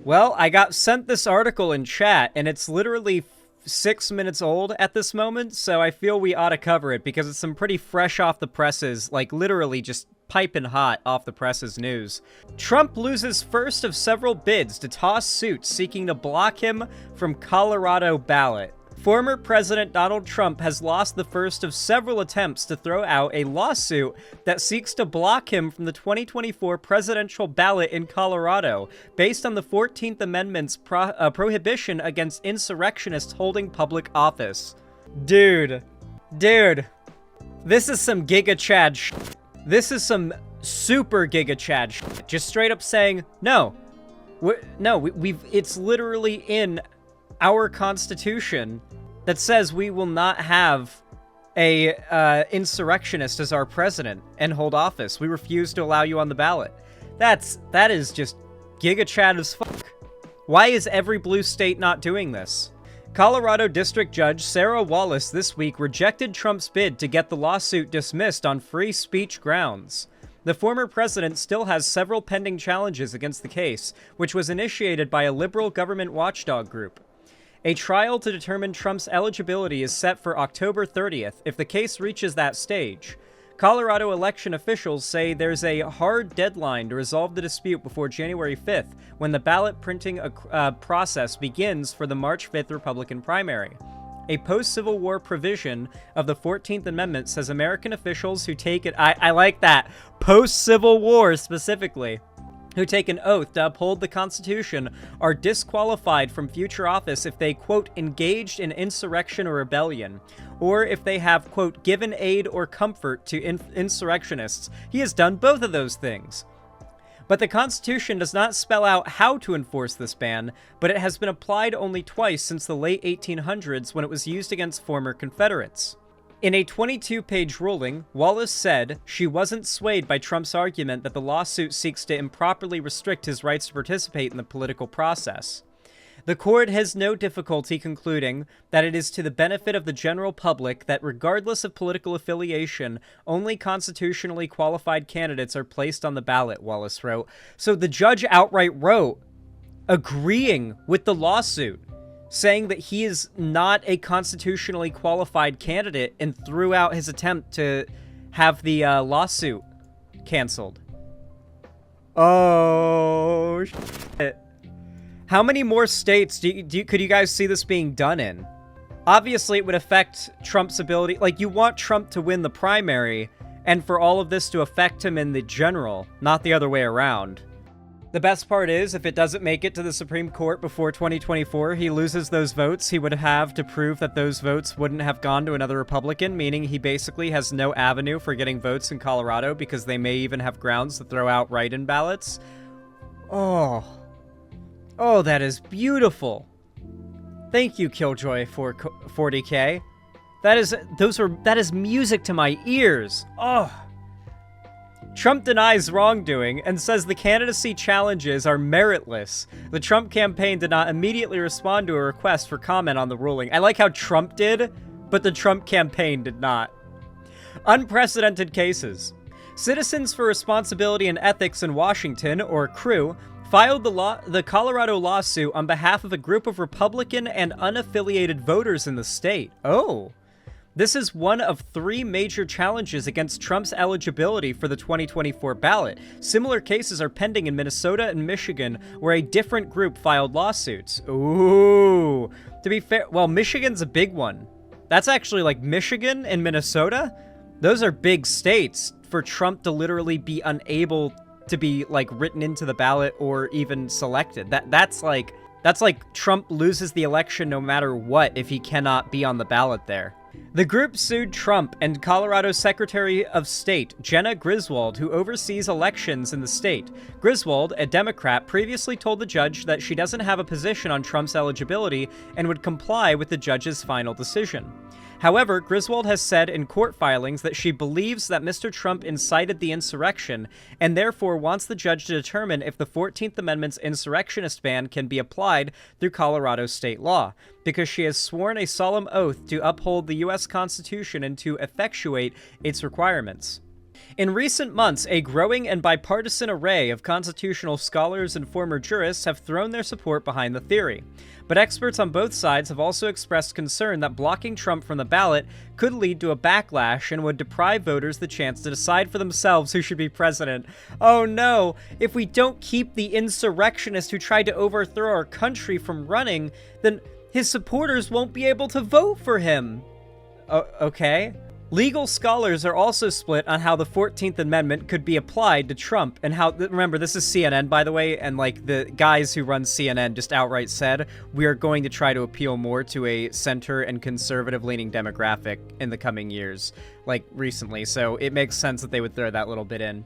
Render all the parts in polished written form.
Well, I got sent this article in chat, and it's literally 6 minutes old at this moment, so I feel we ought to cover it because it's some pretty fresh off the presses, like literally just piping hot off the presses news. Trump loses first of several bids to toss suit seeking to block him from Colorado ballot. Former President Donald Trump has lost the first of several attempts to throw out a lawsuit that seeks to block him from the 2024 presidential ballot in Colorado, based on the 14th Amendment's prohibition against insurrectionists holding public office. Dude, this is some Giga Chad shit. This is some super Giga Chad shit. Just straight up saying, no. It's literally in our Constitution that says we will not have a insurrectionist as our president and hold office. We refuse to allow you on the ballot. That is just Giga Chad as fuck. Why is every blue state not doing this? Colorado District Judge Sarah Wallace this week rejected Trump's bid to get the lawsuit dismissed on free speech grounds. The former president still has several pending challenges against the case, which was initiated by a liberal government watchdog group. A trial to determine Trump's eligibility is set for October 30th if the case reaches that stage. Colorado election officials say there's a hard deadline to resolve the dispute before January 5th, when the ballot printing process begins for the March 5th Republican primary. A post-Civil War provision of the 14th Amendment says American officials who take it— I like that, post-Civil War specifically— who take an oath to uphold the Constitution are disqualified from future office if they, quote, engaged in insurrection or rebellion, or if they have, quote, given aid or comfort to insurrectionists. He has done both of those things. But the Constitution does not spell out how to enforce this ban, but it has been applied only twice since the late 1800s when it was used against former Confederates. In a 22-page ruling, Wallace said she wasn't swayed by Trump's argument that the lawsuit seeks to improperly restrict his rights to participate in the political process. The court has no difficulty concluding that it is to the benefit of the general public that regardless of political affiliation, only constitutionally qualified candidates are placed on the ballot, Wallace wrote. So the judge outright wrote, agreeing with the lawsuit, saying that he is not a constitutionally qualified candidate, and threw out his attempt to have the lawsuit canceled. Oh, shit. How many more states could you guys see this being done in? Obviously, it would affect Trump's ability. Like, you want Trump to win the primary, and for all of this to affect him in the general, not the other way around. The best part is, if it doesn't make it to the Supreme Court before 2024, he loses those votes he would have to prove that those votes wouldn't have gone to another Republican, meaning he basically has no avenue for getting votes in Colorado because they may even have grounds to throw out write-in ballots. Oh, that is beautiful. Thank you, Killjoy, for 40K. That is music to my ears. Oh. Trump denies wrongdoing and says the candidacy challenges are meritless. The Trump campaign did not immediately respond to a request for comment on the ruling. I like how Trump did, but the Trump campaign did not. Unprecedented cases. Citizens for Responsibility and Ethics in Washington, or CREW, filed the Colorado lawsuit on behalf of a group of Republican and unaffiliated voters in the state. Oh. This is one of 3 major challenges against Trump's eligibility for the 2024 ballot. Similar cases are pending in Minnesota and Michigan, where a different group filed lawsuits. Ooh. To be fair, well, Michigan's a big one. That's actually like Michigan and Minnesota. Those are big states for Trump to literally be unable to be like written into the ballot or even selected. That's like Trump loses the election no matter what if he cannot be on the ballot there. The group sued Trump and Colorado Secretary of State Jenna Griswold, who oversees elections in the state. Griswold, a Democrat, previously told the judge that she doesn't have a position on Trump's eligibility and would comply with the judge's final decision. However, Griswold has said in court filings that she believes that Mr. Trump incited the insurrection and therefore wants the judge to determine if the 14th Amendment's insurrectionist ban can be applied through Colorado state law, because she has sworn a solemn oath to uphold the U.S. Constitution and to effectuate its requirements. In recent months, a growing and bipartisan array of constitutional scholars and former jurists have thrown their support behind the theory. But experts on both sides have also expressed concern that blocking Trump from the ballot could lead to a backlash and would deprive voters the chance to decide for themselves who should be president. Oh no, if we don't keep the insurrectionist who tried to overthrow our country from running, then his supporters won't be able to vote for him. Okay. Legal scholars are also split on how the 14th Amendment could be applied to Trump and how, remember, this is CNN, by the way, and like the guys who run CNN just outright said, we are going to try to appeal more to a center and conservative leaning demographic in the coming years, like recently. So it makes sense that they would throw that little bit in.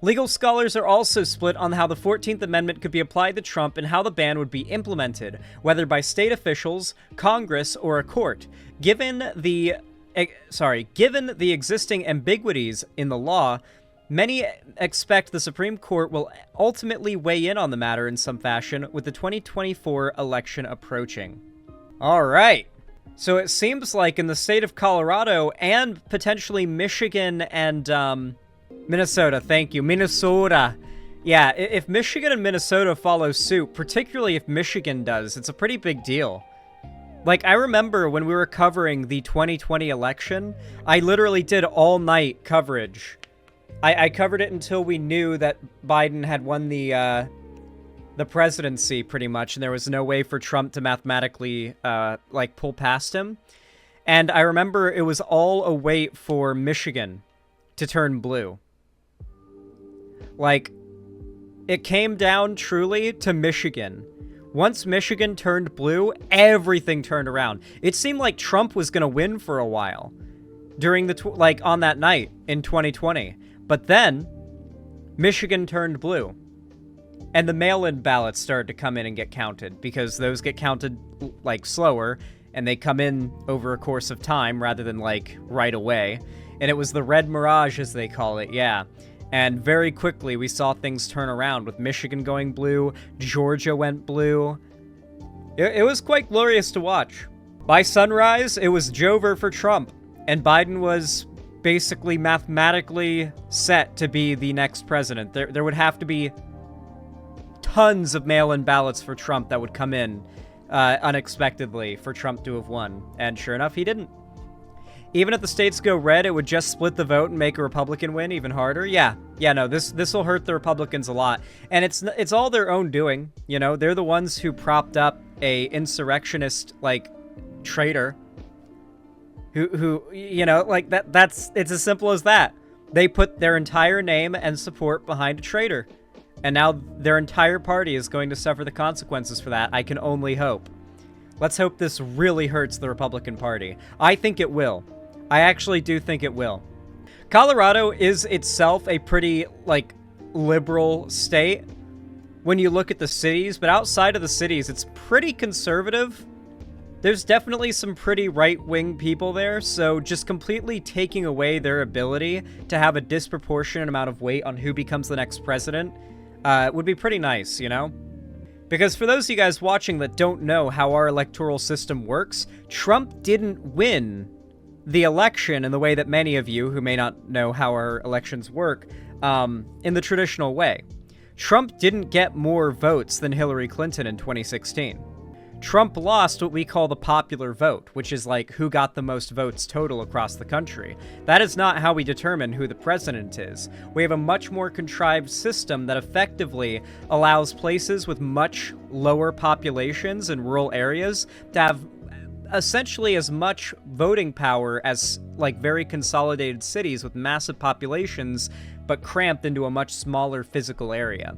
Legal scholars are also split on how the 14th Amendment could be applied to Trump and how the ban would be implemented, whether by state officials, Congress, or a court. Given the existing ambiguities in the law, many expect the Supreme Court will ultimately weigh in on the matter in some fashion with the 2024 election approaching. All right. So it seems like in the state of Colorado and potentially Michigan and Minnesota, thank you, Minnesota. Yeah, if Michigan and Minnesota follow suit, particularly if Michigan does, it's a pretty big deal. Like, I remember when we were covering the 2020 election, I literally did all-night coverage. I covered it until we knew that Biden had won the presidency, pretty much, and there was no way for Trump to mathematically, pull past him. And I remember it was all a wait for Michigan to turn blue. Like, it came down truly to Michigan. Once Michigan turned blue, everything turned around. It seemed like Trump was going to win for a while during the, on that night in 2020. But then, Michigan turned blue. And the mail-in ballots started to come in and get counted, because those get counted, slower, and they come in over a course of time rather than, right away. And it was the red mirage, as they call it, yeah. And very quickly, we saw things turn around with Michigan going blue, Georgia went blue. It was quite glorious to watch. By sunrise, it was Jover for Trump, and Biden was basically mathematically set to be the next president. There would have to be tons of mail-in ballots for Trump that would come in unexpectedly for Trump to have won. And sure enough, he didn't. Even if the states go red, it would just split the vote and make a Republican win even harder. Yeah, no, this will hurt the Republicans a lot. And it's all their own doing, you know? They're the ones who propped up a insurrectionist, traitor. Who it's as simple as that. They put their entire name and support behind a traitor. And now their entire party is going to suffer the consequences for that. I can only hope. Let's hope this really hurts the Republican Party. I think it will. I actually do think it will. Colorado is itself a pretty, liberal state when you look at the cities, but outside of the cities, it's pretty conservative. There's definitely some pretty right-wing people there, so just completely taking away their ability to have a disproportionate amount of weight on who becomes the next president would be pretty nice, you know? Because for those of you guys watching that don't know how our electoral system works, Trump didn't win the election in the way that many of you who may not know how our elections work, in the traditional way. Trump didn't get more votes than Hillary Clinton in 2016. Trump lost what we call the popular vote, which is who got the most votes total across the country. That is not how we determine who the president is. We have a much more contrived system that effectively allows places with much lower populations in rural areas to have essentially as much voting power as very consolidated cities with massive populations, but cramped into a much smaller physical area.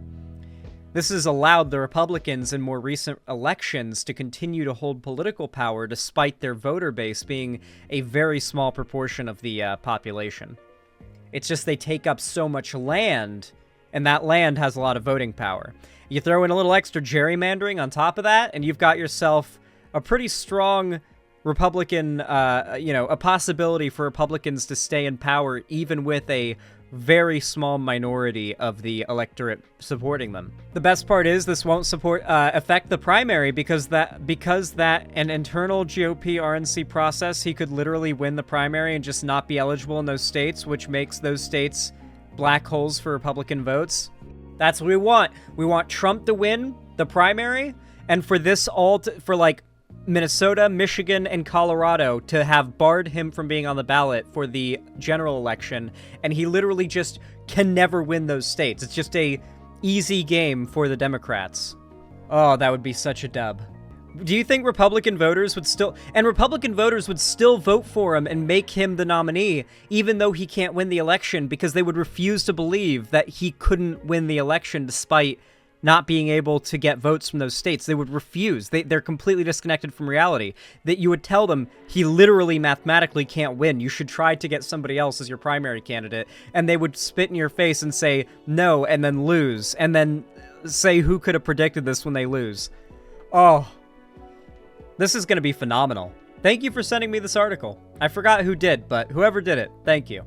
This has allowed the Republicans in more recent elections to continue to hold political power despite their voter base being a very small proportion of the population. It's just they take up so much land, and that land has a lot of voting power. You throw in a little extra gerrymandering on top of that, and you've got yourself a pretty strong Republican, a possibility for Republicans to stay in power even with a very small minority of the electorate supporting them. The best part is this won't affect the primary because that an internal GOP RNC process, he could literally win the primary and just not be eligible in those states, which makes those states black holes for Republican votes. That's what we want. We want Trump to win the primary, and for this for like Minnesota, Michigan, and Colorado to have barred him from being on the ballot for the general election, and he literally just can never win those states. It's just a easy game for the Democrats. Oh, that would be such a dub. Do you think Republican voters would still vote for him and make him the nominee, even though he can't win the election, because they would refuse to believe that he couldn't win the election despite not being able to get votes from those states? They would refuse. They're completely disconnected from reality. That you would tell them he literally mathematically can't win. You should try to get somebody else as your primary candidate. And they would spit in your face and say no, and then lose. And then say who could have predicted this when they lose. Oh, this is going to be phenomenal. Thank you for sending me this article. I forgot who did, but whoever did it, thank you.